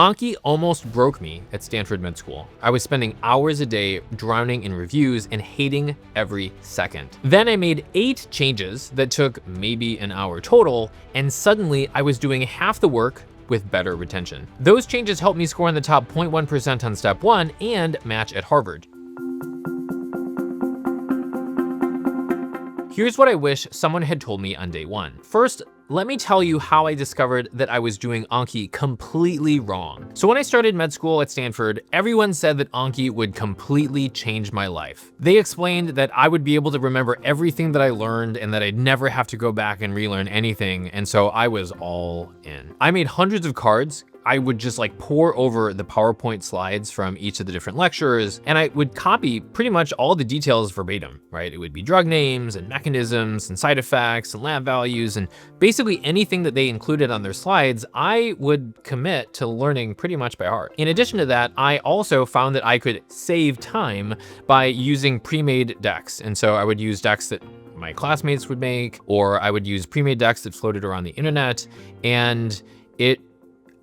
Anki almost broke me at Stanford Med School. I was spending hours a day drowning in reviews and hating every second. Then I made 8 changes that took maybe an hour total, and suddenly I was doing half the work with better retention. Those changes helped me score in the top 0.1% on step 1 and match at Harvard. Here's what I wish someone had told me on day 1. First, let me tell you how I discovered that I was doing Anki completely wrong. So when I started med school at Stanford, everyone said that Anki would completely change my life. They explained that I would be able to remember everything that I learned and that I'd never have to go back and relearn anything, and so I was all in. I made hundreds of cards. I would just like pour over the PowerPoint slides from each of the different lectures, and I would copy pretty much all the details verbatim, right? It would be drug names and mechanisms and side effects and lab values, and basically anything that they included on their slides, I would commit to learning pretty much by heart. In addition to that, I also found that I could save time by using pre-made decks. And so I would use decks that my classmates would make, or I would use pre-made decks that floated around the internet, and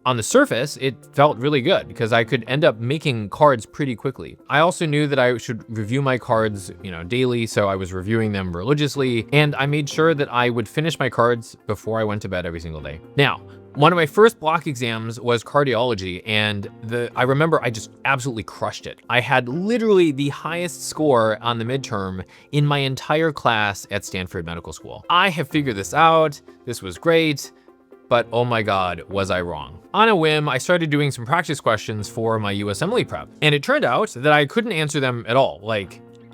on the surface, it felt really good because I could end up making cards pretty quickly. I also knew that I should review my cards, daily, so I was reviewing them religiously, and I made sure that I would finish my cards before I went to bed every single day. Now, one of my first block exams was cardiology, and I remember I just absolutely crushed it. I had literally the highest score on the midterm in my entire class at Stanford Medical School. I have figured this out. This was great. But oh my God, was I wrong. On a whim, I started doing some practice questions for my USMLE prep, and it turned out that I couldn't answer them at all,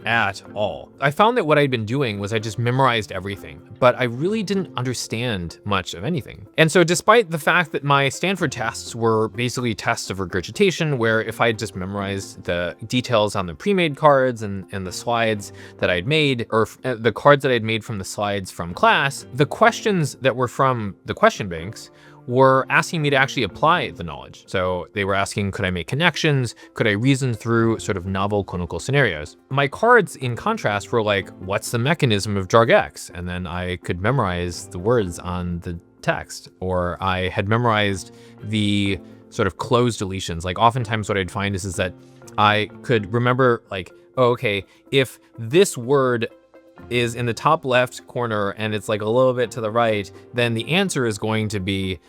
at all. I found that what I'd been doing was I just memorized everything, but I really didn't understand much of anything. And so despite the fact that my Stanford tests were basically tests of regurgitation, where if I just memorized the details on the pre-made cards and the slides that I'd made, or the cards that I'd made from the slides from class, the questions that were from the question banks were asking me to actually apply the knowledge. So they were asking, could I make connections? Could I reason through sort of novel clinical scenarios? My cards, in contrast, were like, what's the mechanism of drug X? And then I could memorize the words on the text, or I had memorized the sort of closed deletions. Like oftentimes what I'd find is that I could remember okay, if this word is in the top left corner and it's like a little bit to the right, then the answer is going to be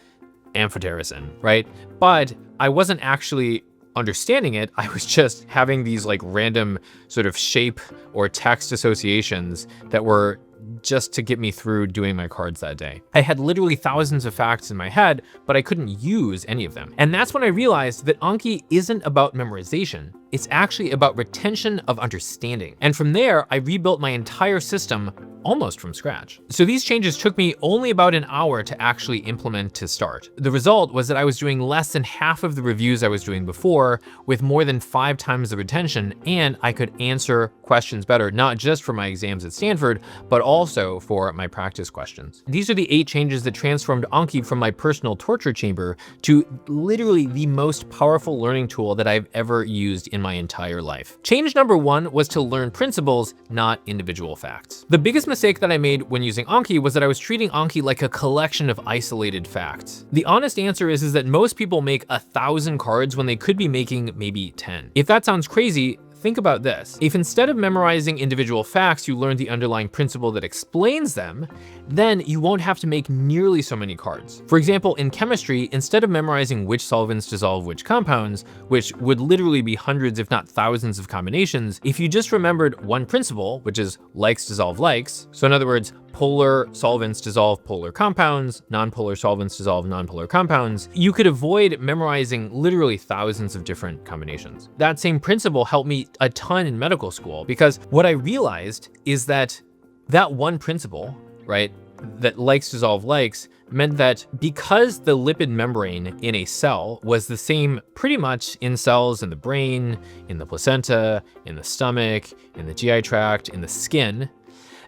amphotericin, right? But I wasn't actually understanding it. I was just having these random sort of shape or text associations that were just to get me through doing my cards that day. I had literally thousands of facts in my head, but I couldn't use any of them. And that's when I realized that Anki isn't about memorization. It's actually about retention of understanding. And from there, I rebuilt my entire system almost from scratch. So these changes took me only about an hour to actually implement to start. The result was that I was doing less than half of the reviews I was doing before, with more than 5 times the retention, and I could answer questions better, not just for my exams at Stanford, but also for my practice questions. These are the 8 changes that transformed Anki from my personal torture chamber to literally the most powerful learning tool that I've ever used in my entire life. Change number 1 was to learn principles, not individual facts. The biggest mistake that I made when using Anki was that I was treating Anki like a collection of isolated facts. The honest answer is that most people make 1,000 cards when they could be making maybe 10. If that sounds crazy, think about this. If instead of memorizing individual facts, you learn the underlying principle that explains them, then you won't have to make nearly so many cards. For example, in chemistry, instead of memorizing which solvents dissolve which compounds, which would literally be hundreds if not thousands of combinations, if you just remembered one principle, which is likes dissolve likes, so in other words, polar solvents dissolve polar compounds, nonpolar solvents dissolve nonpolar compounds, you could avoid memorizing literally thousands of different combinations. That same principle helped me a ton in medical school, because what I realized is that one principle, right, that likes dissolve likes, meant that because the lipid membrane in a cell was the same pretty much in cells in the brain, in the placenta, in the stomach, in the GI tract, in the skin,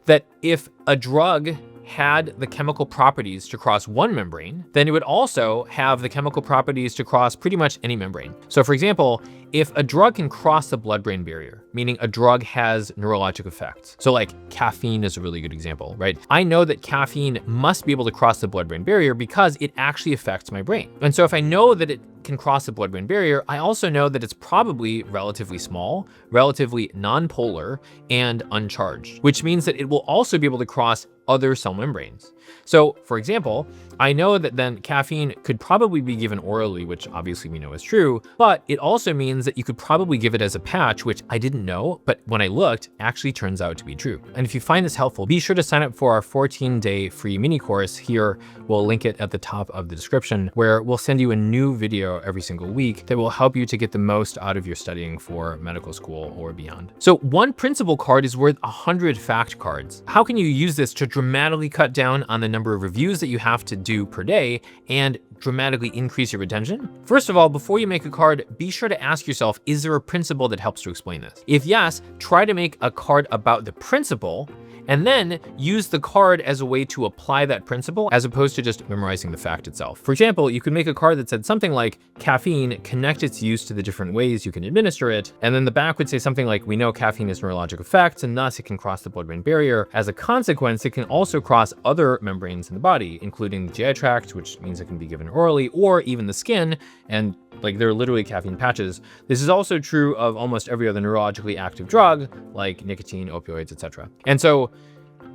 that if a drug had the chemical properties to cross one membrane, then it would also have the chemical properties to cross pretty much any membrane. So for example, if a drug can cross the blood-brain barrier, meaning a drug has neurologic effects. So like caffeine is a really good example, right? I know that caffeine must be able to cross the blood-brain barrier because it actually affects my brain. And so if I know that it can cross the blood-brain barrier, I also know that it's probably relatively small, relatively non-polar, and uncharged, which means that it will also be able to cross other cell membranes. So for example, I know that then caffeine could probably be given orally, which obviously we know is true, but it also means that you could probably give it as a patch, which I didn't know, but when I looked, actually turns out to be true. And if you find this helpful, be sure to sign up for our 14-day free mini course here. We'll link it at the top of the description, where we'll send you a new video every single week that will help you to get the most out of your studying for medical school or beyond. So one principle card is worth 100 fact cards. How can you use this to dramatically cut down on the number of reviews that you have to do per day and dramatically increase your retention? First of all, before you make a card, be sure to ask yourself, is there a principle that helps to explain this? If yes, try to make a card about the principle, and then use the card as a way to apply that principle as opposed to just memorizing the fact itself. For example, you could make a card that said something like, caffeine, connect its use to the different ways you can administer it. And then the back would say something like, we know caffeine has neurologic effects, and thus it can cross the blood-brain barrier. As a consequence, it can also cross other membranes in the body, including the GI tract, which means it can be given orally, or even the skin. And like, they're literally caffeine patches. This is also true of almost every other neurologically active drug, like nicotine, opioids, etc. And so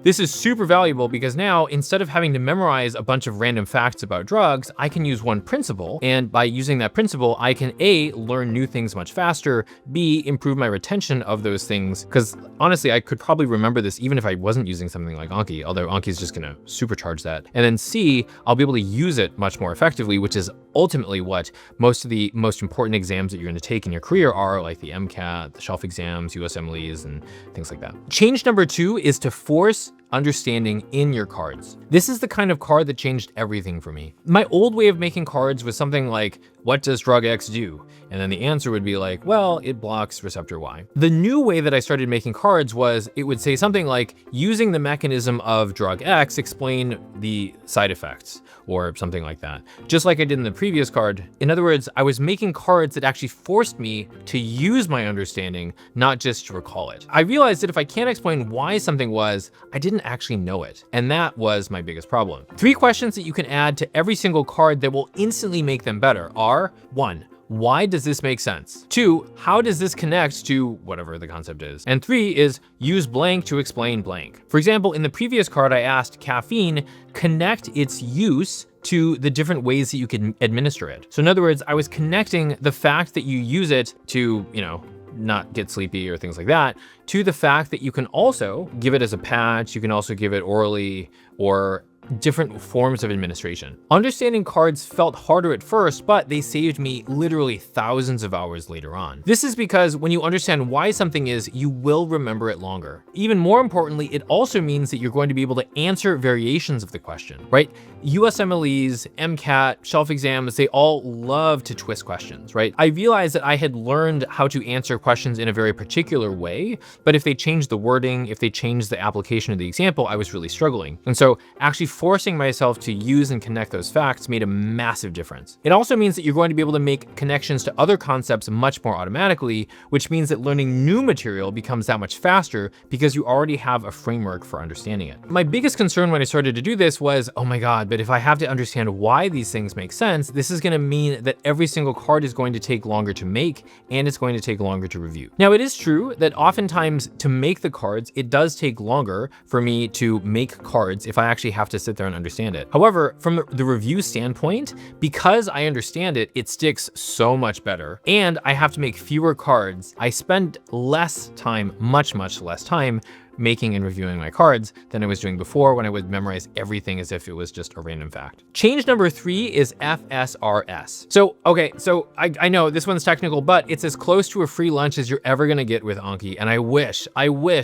this is super valuable because now, instead of having to memorize a bunch of random facts about drugs, I can use one principle. And by using that principle, I can A, learn new things much faster, B, improve my retention of those things. Because honestly, I could probably remember this even if I wasn't using something like Anki, although Anki is just gonna supercharge that. And then C, I'll be able to use it much more effectively, which is ultimately what most of the most important exams that you're gonna take in your career are, like the MCAT, the shelf exams, USMLEs, and things like that. Change number 2 is to force understanding in your cards. This is the kind of card that changed everything for me. My old way of making cards was something like, what does drug X do? And then the answer would be like, well, it blocks receptor Y. The new way that I started making cards was, it would say something like, using the mechanism of drug X, explain the side effects, or something like that. Just like I did in the previous card. In other words, I was making cards that actually forced me to use my understanding, not just to recall it. I realized that if I can't explain why something was, I didn't actually know it. And that was my biggest problem. 3 questions that you can add to every single card that will instantly make them better are: 1, why does this make sense? 2, how does this connect to whatever the concept is? And 3 is, use blank to explain blank. For example, in the previous card, I asked caffeine, connect its use to the different ways that you can administer it. So in other words, I was connecting the fact that you use it to, not get sleepy or things like that, to the fact that you can also give it as a patch, you can also give it orally, or different forms of administration. Understanding cards felt harder at first, but they saved me literally thousands of hours later on. This is because when you understand why something is, you will remember it longer. Even more importantly, it also means that you're going to be able to answer variations of the question, right? USMLEs, MCAT, shelf exams, they all love to twist questions, right? I realized that I had learned how to answer questions in a very particular way, but if they changed the wording, if they changed the application of the example, I was really struggling. And so actually forcing myself to use and connect those facts made a massive difference. It also means that you're going to be able to make connections to other concepts much more automatically, which means that learning new material becomes that much faster because you already have a framework for understanding it. My biggest concern when I started to do this was, oh my God, but if I have to understand why these things make sense, this is gonna mean that every single card is going to take longer to make, and it's going to take longer to review. Now, it is true that oftentimes to make the cards, it does take longer for me to make cards if I actually have to sit there and understand it. However, from the review standpoint, because I understand it, it sticks so much better, and I have to make fewer cards. I spend less time, much less time, making and reviewing my cards than I was doing before, when I would memorize everything as if it was just a random fact. Change number 3 is FSRS. So, okay, so I know this one's technical, but it's as close to a free lunch as you're ever gonna get with Anki, and I wish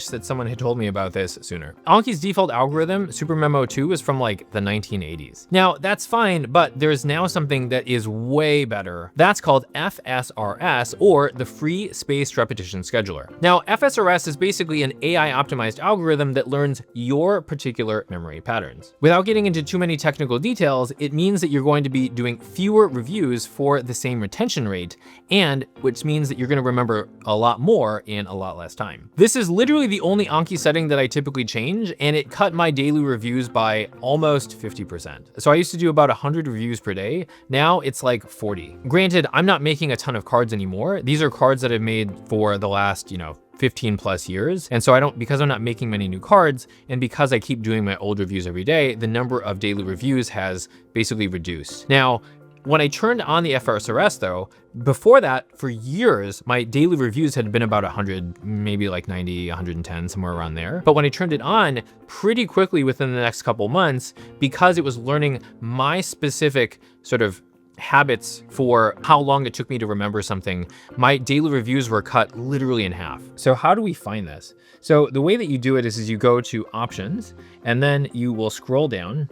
that someone had told me about this sooner. Anki's default algorithm, Super Memo 2, is from like the 1980s. Now, that's fine, but there's now something that is way better. That's called FSRS, or the Free Spaced Repetition Scheduler. Now, FSRS is basically an AI optimized customized algorithm that learns your particular memory patterns. Without getting into too many technical details, it means that you're going to be doing fewer reviews for the same retention rate, and which means that you're gonna remember a lot more in a lot less time. This is literally the only Anki setting that I typically change, and it cut my daily reviews by almost 50%. So I used to do about 100 reviews per day. Now it's like 40. Granted, I'm not making a ton of cards anymore. These are cards that I've made for the last, 15 plus years. And so because I'm not making many new cards, and because I keep doing my old reviews every day, the number of daily reviews has basically reduced. Now, when I turned on the FSRS though, before that, for years, my daily reviews had been about 100, maybe like 90, 110, somewhere around there. But when I turned it on, pretty quickly within the next couple months, because it was learning my specific sort of habits for how long it took me to remember something, my daily reviews were cut literally in half. So how do we find this? So the way that you do it is you go to options, and then you will scroll down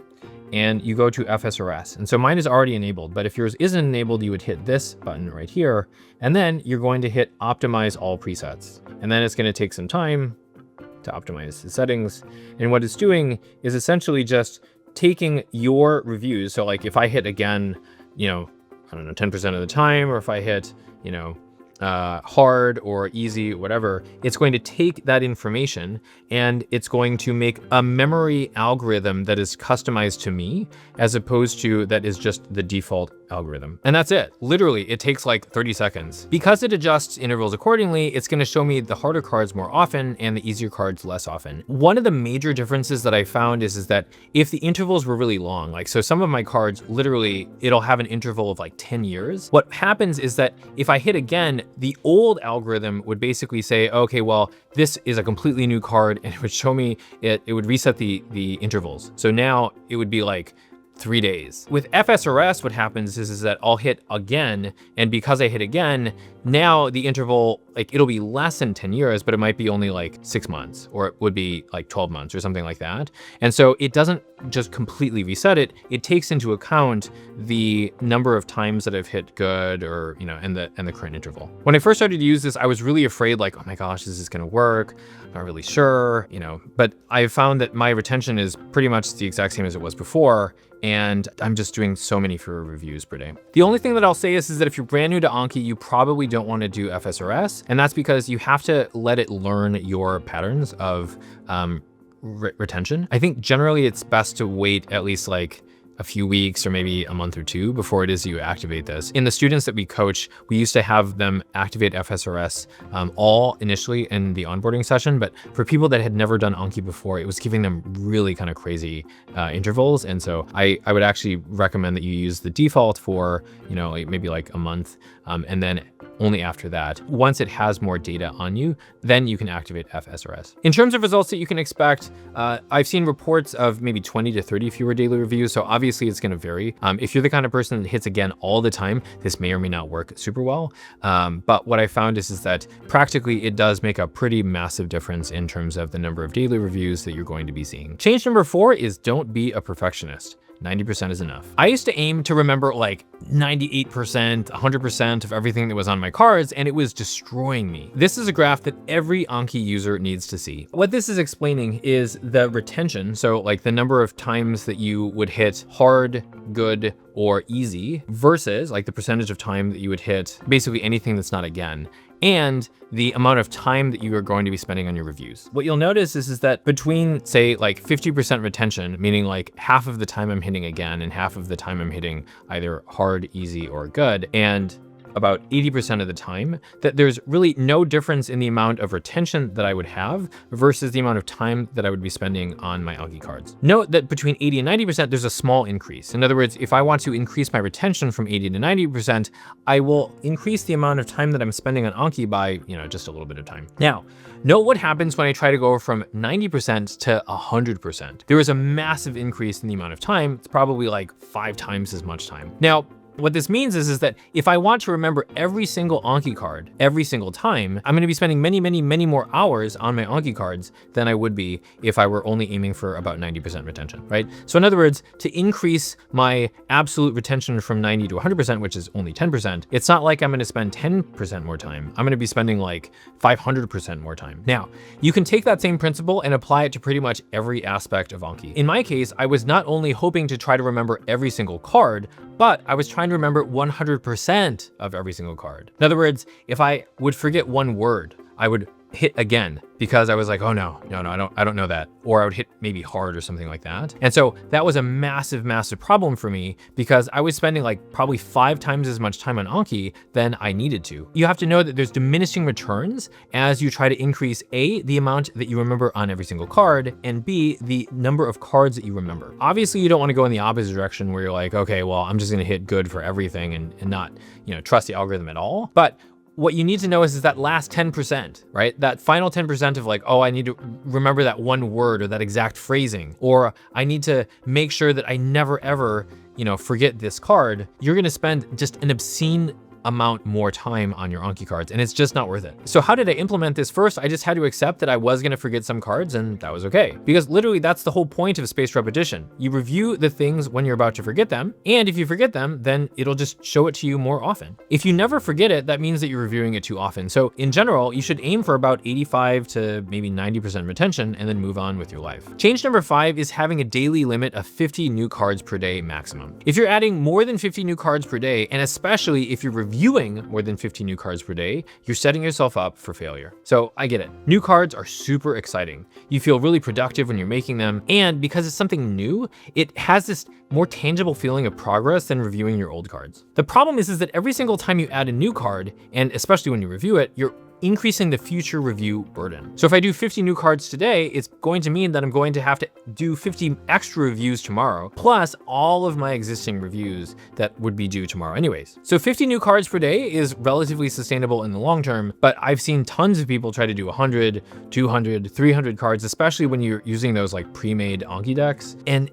and you go to FSRS. And so mine is already enabled, but if yours isn't enabled, you would hit this button right here, and then you're going to hit optimize all presets. And then it's going to take some time to optimize the settings. And what it's doing is essentially just taking your reviews. So like if I hit again, I don't know, 10% of the time, or if I hit, hard or easy, whatever, it's going to take that information and it's going to make a memory algorithm that is customized to me, as opposed to that is just the default algorithm. And that's it. Literally, it takes like 30 seconds. Because it adjusts intervals accordingly, it's going to show me the harder cards more often and the easier cards less often. One of the major differences that I found is that if the intervals were really long, like so some of my cards, literally, it'll have an interval of like 10 years. What happens is that if I hit again, the old algorithm would basically say, okay, well, this is a completely new card, and it would show me it would reset the intervals. So now it would be like 3 days. With FSRS, what happens is that I'll hit again, and because I hit again, now the interval, like it'll be less than 10 years, but it might be only like 6 months, or it would be like 12 months or something like that. And so it doesn't just completely reset it. It takes into account the number of times that I've hit good, or, and the current interval. When I first started to use this, I was really afraid, like, oh my gosh, is this gonna work? I'm not really sure, but I found that my retention is pretty much the exact same as it was before, and I'm just doing so many fewer reviews per day. The only thing that I'll say is that if you're brand new to Anki, you probably don't want to do FSRS, and that's because you have to let it learn your patterns of retention. I think generally it's best to wait at least like a few weeks or maybe a month or two before it is you activate this. In the students that we coach, we used to have them activate FSRS all initially in the onboarding session, but for people that had never done Anki before, it was giving them really kind of crazy intervals. And so I would actually recommend that you use the default for, maybe like a month, and then only after that, once it has more data on you, then you can activate FSRS. In terms of results that you can expect, I've seen reports of maybe 20 to 30 fewer daily reviews. So obviously it's gonna vary. If you're the kind of person that hits again all the time, this may or may not work super well. But what I found is that practically it does make a pretty massive difference in terms of the number of daily reviews that you're going to be seeing. Change number 4 is don't be a perfectionist. 90% is enough. I used to aim to remember like 98%, 100% of everything that was on my cards, and it was destroying me. This is a graph that every Anki user needs to see. What this is explaining is the retention, so like the number of times that you would hit hard, good, or easy, versus like the percentage of time that you would hit basically anything that's not again, and the amount of time that you are going to be spending on your reviews. What you'll notice is that between, say, like 50% retention, meaning like half of the time I'm hitting again and half of the time I'm hitting either hard, easy, or good, and about 80% of the time, that there's really no difference in the amount of retention that I would have versus the amount of time that I would be spending on my Anki cards. Note that between 80 and 90%, there's a small increase. In other words, if I want to increase my retention from 80 to 90%, I will increase the amount of time that I'm spending on Anki by, just a little bit of time. Now, note what happens when I try to go from 90% to 100%. There is a massive increase in the amount of time. It's probably like 5 times as much time. Now, What this means is that if I want to remember every single Anki card every single time, I'm gonna be spending many more hours on my Anki cards than I would be if I were only aiming for about 90% retention, right? So in other words, to increase my absolute retention from 90 to 100%, which is only 10%, it's not like I'm gonna spend 10% more time. I'm gonna be spending like 500% more time. Now, you can take that same principle and apply it to pretty much every aspect of Anki. In my case, I was not only hoping to try to remember every single card, but I was trying to remember 100% of every single card. In other words, if I would forget one word, I would hit again because I was like, oh no, I don't know that. Or I would hit maybe hard or something like that. And so that was a massive problem for me because I was spending like probably 5 times as much time on Anki than I needed to. You have to know that there's diminishing returns as you try to increase A, the amount that you remember on every single card, and B, the number of cards that you remember. Obviously, you don't want to go in the opposite direction where you're like, okay, well, I'm just gonna hit good for everything and not, trust the algorithm at all. But what you need to know is that last 10%, right? That final 10% of like, oh, I need to remember that one word or that exact phrasing, or I need to make sure that I never ever, forget this card. You're gonna spend just an obscene amount more time on your Anki cards, and it's just not worth it. So how did I implement this? First, I just had to accept that I was gonna forget some cards, and that was okay. Because literally that's the whole point of spaced repetition. You review the things when you're about to forget them, and if you forget them, then it'll just show it to you more often. If you never forget it, that means that you're reviewing it too often. So in general, you should aim for about 85 to maybe 90% retention and then move on with your life. Change number 5 is having a daily limit of 50 new cards per day maximum. If you're adding more than 50 new cards per day, and especially if you're reviewing more than 50 new cards per day, you're setting yourself up for failure. So I get it. New cards are super exciting. You feel really productive when you're making them. And because it's something new, it has this more tangible feeling of progress than reviewing your old cards. The problem is that every single time you add a new card, and especially when you review it, you're increasing the future review burden. So if I do 50 new cards today, it's going to mean that I'm going to have to do 50 extra reviews tomorrow, plus all of my existing reviews that would be due tomorrow anyways. So 50 new cards per day is relatively sustainable in the long term, but I've seen tons of people try to do 100, 200, 300 cards, especially when you're using those like pre-made Anki decks. And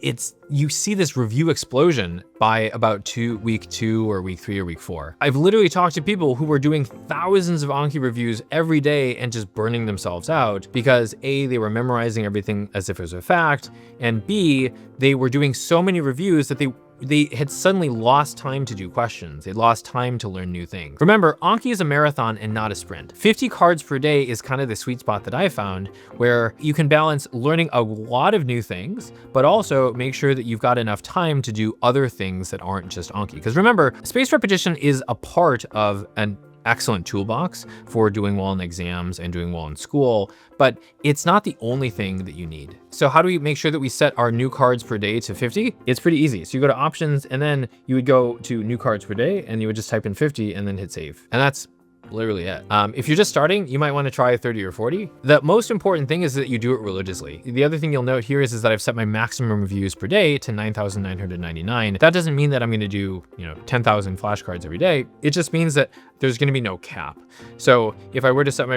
you see this review explosion by about week 2 or week 3 or week 4. I've literally talked to people who were doing thousands of Anki reviews every day and just burning themselves out because A, they were memorizing everything as if it was a fact, and B, they were doing so many reviews that they had suddenly lost time to do questions. They lost time to learn new things. Remember, Anki is a marathon and not a sprint. 50 cards per day is kind of the sweet spot that I found where you can balance learning a lot of new things, but also make sure that you've got enough time to do other things that aren't just Anki. Because remember, spaced repetition is a part of an excellent toolbox for doing well in exams and doing well in school, but it's not the only thing that you need. So how do we make sure that we set our new cards per day to 50? It's pretty easy. So you go to options and then you would go to new cards per day and you would just type in 50 and then hit save. And that's literally it. If you're just starting, you might want to try 30 or 40. The most important thing is that you do it religiously. The other thing you'll note here is that I've set my maximum reviews per day to 9,999. That doesn't mean that I'm going to do, 10,000 flashcards every day. It just means that there's going to be no cap. So if I were to set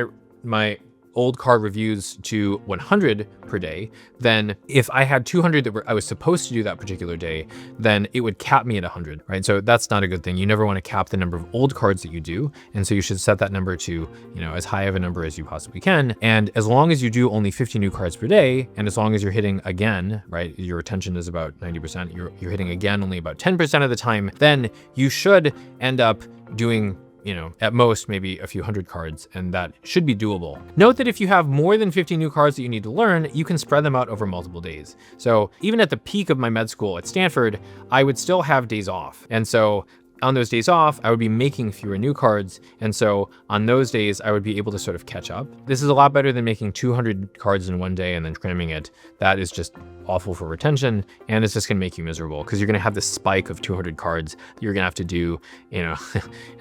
my old card reviews to 100 per day, then if I had 200 that I was supposed to do that particular day, then it would cap me at 100, right? So that's not a good thing. You never want to cap the number of old cards that you do. And so you should set that number to, as high of a number as you possibly can. And as long as you do only 50 new cards per day, and as long as you're hitting again, right, your retention is about 90%, you're hitting again only about 10% of the time, then you should end up doing at most maybe a few hundred cards, and that should be doable. Note that if you have more than 50 new cards that you need to learn, you can spread them out over multiple days. So even at the peak of my med school at Stanford, I would still have days off. And so on those days off, I would be making fewer new cards. And so on those days, I would be able to sort of catch up. This is a lot better than making 200 cards in one day and then cramming it. That is just awful for retention, and it's just gonna make you miserable because you're gonna have this spike of 200 cards that you're gonna have to do,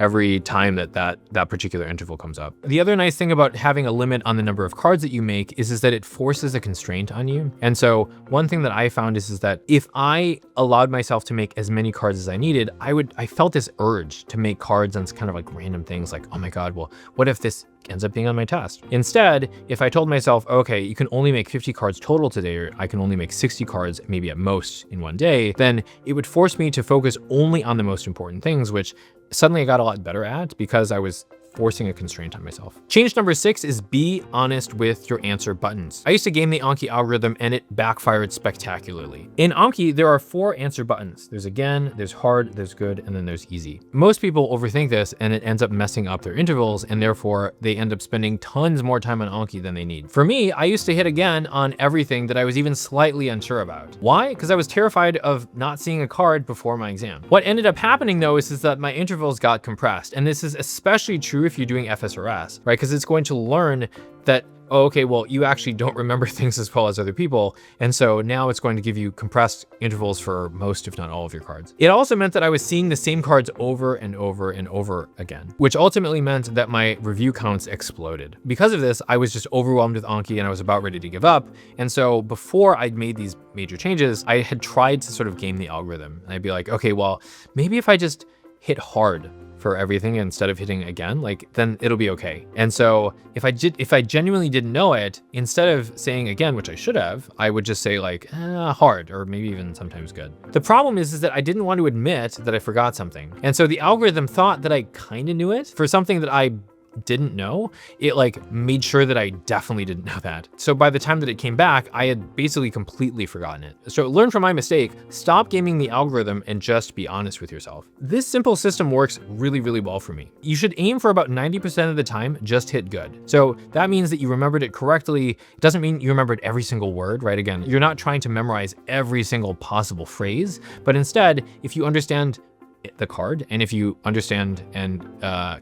every time that particular interval comes up. The other nice thing about having a limit on the number of cards that you make is that it forces a constraint on you. And so one thing that I found is that if I allowed myself to make as many cards as I needed, I felt felt this urge to make cards on kind of like random things like, oh my God, well, what if this ends up being on my test? Instead, if I told myself, okay, you can only make 50 cards total today, or I can only make 60 cards, maybe at most in one day, then it would force me to focus only on the most important things, which suddenly I got a lot better at because I was forcing a constraint on myself. Change number 6 is be honest with your answer buttons. I used to game the Anki algorithm and it backfired spectacularly. In Anki, there are 4 answer buttons. There's again, there's hard, there's good, and then there's easy. Most people overthink this and it ends up messing up their intervals, and therefore they end up spending tons more time on Anki than they need. For me, I used to hit again on everything that I was even slightly unsure about. Why? Because I was terrified of not seeing a card before my exam. What ended up happening though is that my intervals got compressed, and this is especially true if you're doing FSRS, right? Because it's going to learn that, oh, okay, well, you actually don't remember things as well as other people. And so now it's going to give you compressed intervals for most, if not all of your cards. It also meant that I was seeing the same cards over and over and over again, which ultimately meant that my review counts exploded. Because of this, I was just overwhelmed with Anki and I was about ready to give up. And so before I'd made these major changes, I had tried to sort of game the algorithm. And I'd be like, okay, well, maybe if I just hit hard for everything instead of hitting again, like then it'll be okay. And so if I genuinely didn't know it, instead of saying again, which I should have, I would just say like hard, or maybe even sometimes good. The problem is that I didn't want to admit that I forgot something. And so the algorithm thought that I kind of knew it for something that I didn't know. It like made sure that I definitely didn't know that. So by the time that it came back, I had basically completely forgotten it. So learn from my mistake, stop gaming the algorithm and just be honest with yourself. This simple system works really, really well for me. You should aim for about 90% of the time, just hit good. So that means that you remembered it correctly. It doesn't mean you remembered every single word, right? Again, you're not trying to memorize every single possible phrase, but instead, if you understand the card, and if you understand and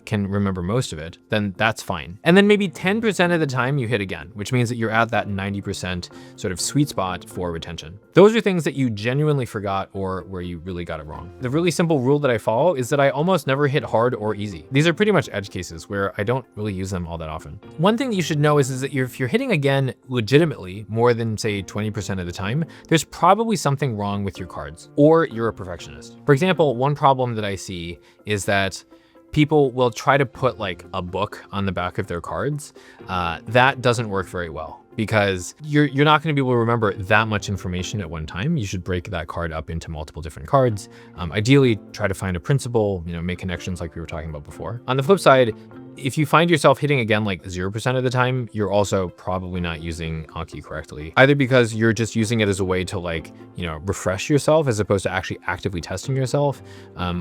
can remember most of it, then that's fine. And then maybe 10% of the time you hit again, which means that you're at that 90% sort of sweet spot for retention. Those are things that you genuinely forgot or where you really got it wrong. The really simple rule that I follow is that I almost never hit hard or easy. These are pretty much edge cases where I don't really use them all that often. One thing that you should know is that if you're hitting again legitimately more than say 20% of the time, there's probably something wrong with your cards, or you're a perfectionist. For example, one problem that I see is that people will try to put like a book on the back of their cards. That doesn't work very well because you're not going to be able to remember that much information at one time. You should break that card up into multiple different cards. Ideally, try to find a principle, make connections like we were talking about before. On the flip side, if you find yourself hitting again like 0% of the time, you're also probably not using Anki correctly, either because you're just using it as a way to like, refresh yourself as opposed to actually actively testing yourself,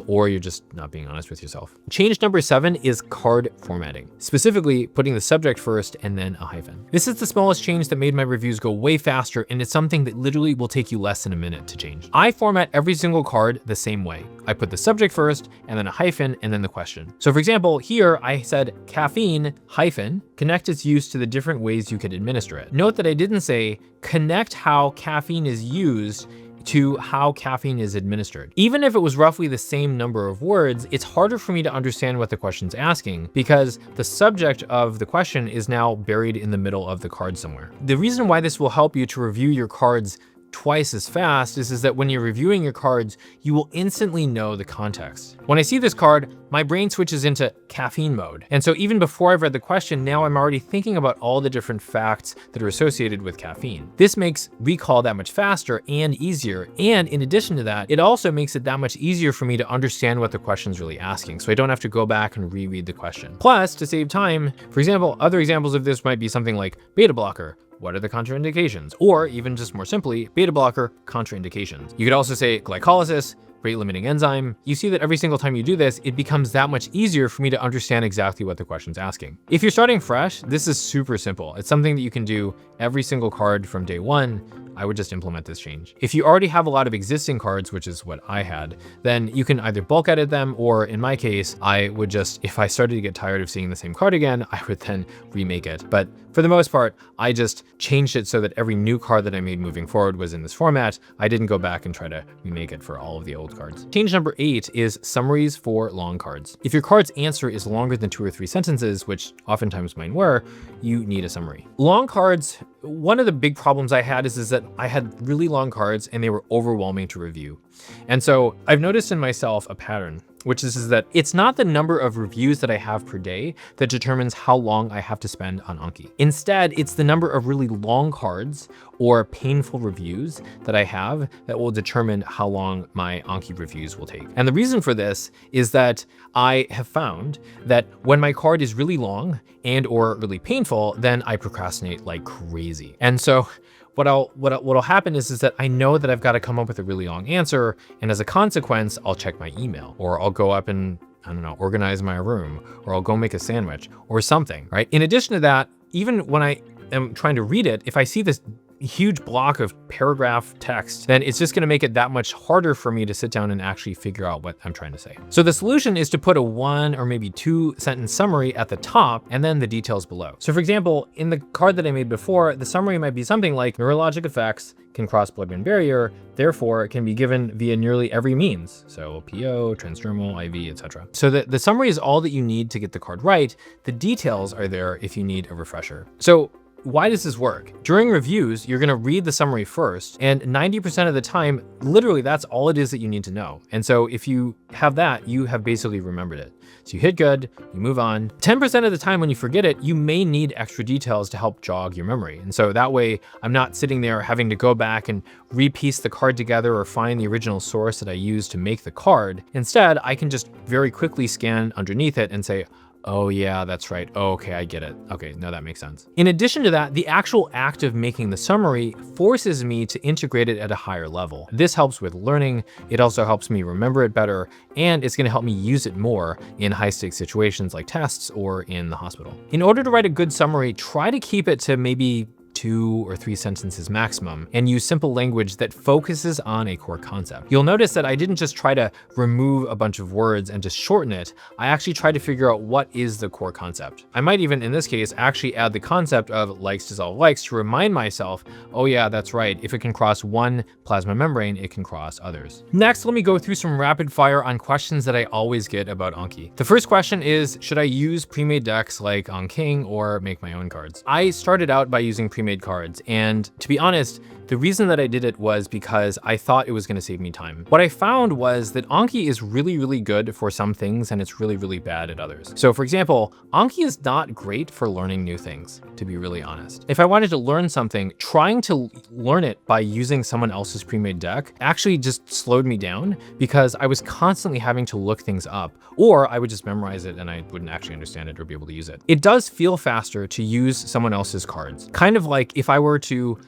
or you're just not being honest with yourself. Change number 7 is card formatting, specifically putting the subject first and then a hyphen. This is the smallest change that made my reviews go way faster, and it's something that literally will take you less than a minute to change. I format every single card the same way. I put the subject first and then a hyphen and then the question. So for example, here I said caffeine hyphen, connect its use to the different ways you could administer it. Note that I didn't say connect how caffeine is used to how caffeine is administered. Even if it was roughly the same number of words, it's harder for me to understand what the question's asking because the subject of the question is now buried in the middle of the card somewhere. The reason why this will help you to review your cards twice as fast is that when you're reviewing your cards, you will instantly know the context. When I see this card, my brain switches into caffeine mode. And so even before I've read the question, now I'm already thinking about all the different facts that are associated with caffeine. This makes recall that much faster and easier. And in addition to that, it also makes it that much easier for me to understand what the question's really asking. So I don't have to go back and reread the question. Plus, to save time, for example, other examples of this might be something like beta blocker. What are the contraindications? Or even just more simply, beta blocker contraindications. You could also say glycolysis, rate limiting enzyme. You see that every single time you do this, it becomes that much easier for me to understand exactly what the question's asking. If you're starting fresh, this is super simple. It's something that you can do every single card from day one. I would just implement this change. If you already have a lot of existing cards, which is what I had, then you can either bulk edit them, or in my case, I would just, if I started to get tired of seeing the same card again, I would then remake it. But for the most part, I just changed it so that every new card that I made moving forward was in this format. I didn't go back and try to remake it for all of the old cards. Change number 8 is summaries for long cards. If your card's answer is longer than 2 or 3 sentences, which oftentimes mine were, you need a summary. Long cards, one of the big problems I had is that I had really long cards and they were overwhelming to review. And so I've noticed in myself a pattern, which is that it's not the number of reviews that I have per day that determines how long I have to spend on Anki. Instead, it's the number of really long cards or painful reviews that I have that will determine how long my Anki reviews will take. And the reason for this is that I have found that when my card is really long and or really painful, then I procrastinate like crazy. And so what'll happen is that I know that I've got to come up with a really long answer. And as a consequence, I'll check my email, or I'll go up and, I don't know, organize my room, or I'll go make a sandwich or something, right? In addition to that, even when I am trying to read it, if I see this huge block of paragraph text, then it's just gonna make it that much harder for me to sit down and actually figure out what I'm trying to say. So the solution is to put a 1 or maybe 2 sentence summary at the top and then the details below. So for example, in the card that I made before, the summary might be something like neurologic effects can cross blood-brain barrier, therefore it can be given via nearly every means. So PO, transdermal, IV, etc. So the summary is all that you need to get the card right. The details are there if you need a refresher. So why does this work? During reviews, you're gonna read the summary first, and 90% of the time, literally that's all it is that you need to know. And so if you have that, you have basically remembered it. So you hit good, you move on. 10% of the time when you forget it, you may need extra details to help jog your memory. And so that way, I'm not sitting there having to go back and repiece the card together or find the original source that I used to make the card. Instead, I can just very quickly scan underneath it and say, oh yeah, that's right. Oh, okay, I get it. Okay, no, that makes sense. In addition to that, the actual act of making the summary forces me to integrate it at a higher level. This helps with learning. It also helps me remember it better, and it's gonna help me use it more in high-stakes situations like tests or in the hospital. In order to write a good summary, try to keep it to maybe 2 or 3 sentences maximum, and use simple language that focuses on a core concept. You'll notice that I didn't just try to remove a bunch of words and just shorten it. I actually tried to figure out what is the core concept. I might even, in this case, actually add the concept of likes dissolve likes to remind myself, oh yeah, that's right. If it can cross one plasma membrane, it can cross others. Next, let me go through some rapid fire on questions that I always get about Anki. The first question is, should I use pre-made decks like on King or make my own cards? I started out by using pre-made cards, and to be honest, the reason that I did it was because I thought it was going to save me time. What I found was that Anki is really, really good for some things, and it's really, really bad at others. So for example, Anki is not great for learning new things, to be really honest. If I wanted to learn something, trying to learn it by using someone else's pre-made deck actually just slowed me down because I was constantly having to look things up, or I would just memorize it and I wouldn't actually understand it or be able to use it. It does feel faster to use someone else's cards. Kind of like if I were to,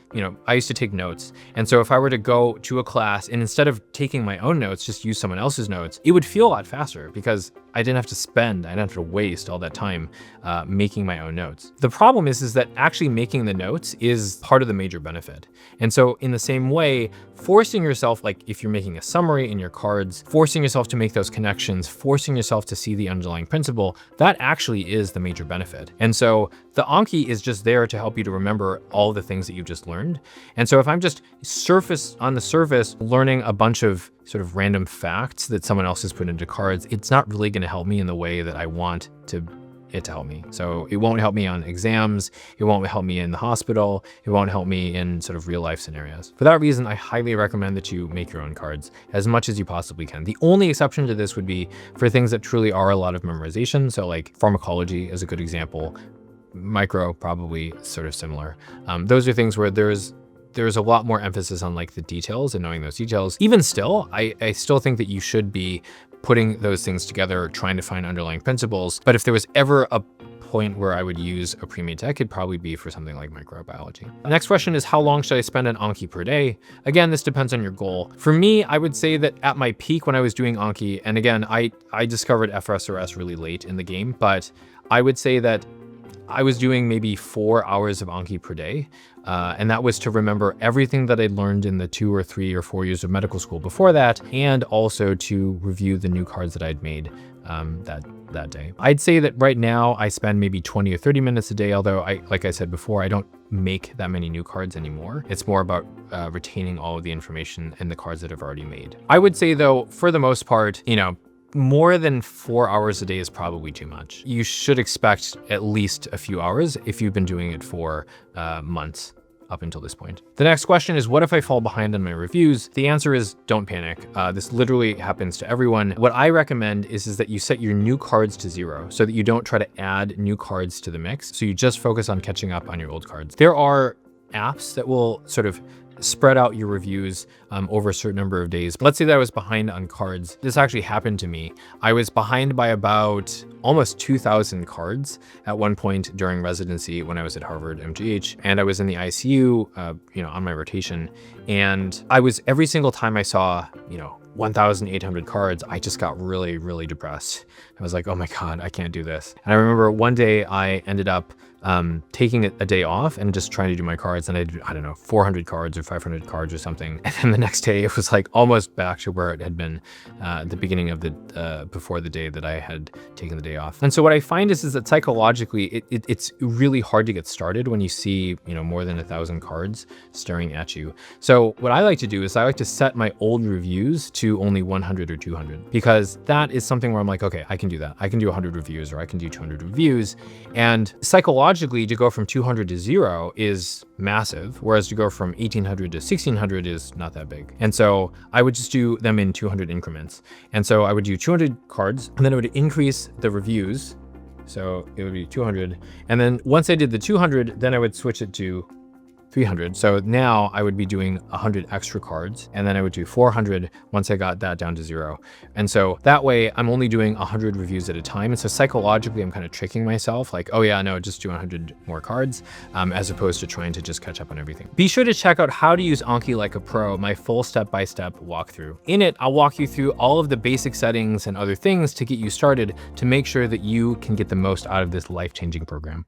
I used to take notes. And so if I were to go to a class and instead of taking my own notes, just use someone else's notes, it would feel a lot faster because I didn't have to waste all that time making my own notes. The problem is that actually making the notes is part of the major benefit. And so in the same way, forcing yourself, like if you're making a summary in your cards, forcing yourself to make those connections, forcing yourself to see the underlying principle, that actually is the major benefit. And so the Anki is just there to help you to remember all the things that you've just learned. And so if I'm just on the surface learning a bunch of sort of random facts that someone else has put into cards, it's not really going to help me in the way that I want it to help me. So it won't help me on exams. It won't help me in the hospital. It won't help me in sort of real life scenarios. For that reason, I highly recommend that you make your own cards as much as you possibly can. The only exception to this would be for things that truly are a lot of memorization. So like pharmacology is a good example. Micro, probably sort of similar. Those are things where there's a lot more emphasis on like the details and knowing those details. Even still, I still think that you should be putting those things together, trying to find underlying principles. But if there was ever a point where I would use a pre-made deck, it'd probably be for something like microbiology. The next question is, how long should I spend on Anki per day? Again, this depends on your goal. For me, I would say that at my peak when I was doing Anki, and again, I discovered FSRS really late in the game, but I would say that I was doing maybe 4 hours of Anki per day. And that was to remember everything that I'd learned in the 2 or 3 or 4 years of medical school before that, and also to review the new cards that I'd made that day. I'd say that right now I spend maybe 20 or 30 minutes a day, although like I said before, I don't make that many new cards anymore. It's more about retaining all of the information in the cards that I've already made. I would say though, for the most part, more than 4 hours a day is probably too much. You should expect at least a few hours if you've been doing it for months. up until this point. The next question is, what if I fall behind on my reviews? The answer is don't panic. This literally happens to everyone. What I recommend is that you set your new cards to 0 so that you don't try to add new cards to the mix. So you just focus on catching up on your old cards. There are apps that will sort of spread out your reviews over a certain number of days. Let's say that I was behind on cards. This actually happened to me. I was behind by about almost 2,000 cards at one point during residency when I was at Harvard MGH, and I was in the ICU, on my rotation. And I was, every single time I saw, 1,800 cards, I just got really, really depressed. I was like, oh my God, I can't do this. And I remember one day I ended up taking a day off and just trying to do my cards. And I did, 400 cards or 500 cards or something. And then the next day it was like almost back to where it had been at the beginning of before the day that I had taken the day off. And so what I find is that psychologically, it's really hard to get started when you see, more than 1,000 cards staring at you. So what I like to do is I like to set my old reviews to only 100 or 200, because that is something where I'm like, okay, I can do that. I can do 100 reviews, or I can do 200 reviews. And psychologically, to go from 200 to 0 is massive, whereas to go from 1,800 to 1,600 is not that big. And so I would just do them in 200 increments. And so I would do 200 cards, and then I would increase the reviews. So it would be 200. And then once I did the 200, then I would switch it to 300. So now I would be doing 100 extra cards, and then I would do 400 once I got that down to 0. And so that way I'm only doing 100 reviews at a time. And so psychologically, I'm kind of tricking myself like, oh yeah, no, just do 100 more cards, as opposed to trying to just catch up on everything. Be sure to check out How to Use Anki Like a Pro, my full step-by-step walkthrough. In it, I'll walk you through all of the basic settings and other things to get you started to make sure that you can get the most out of this life-changing program.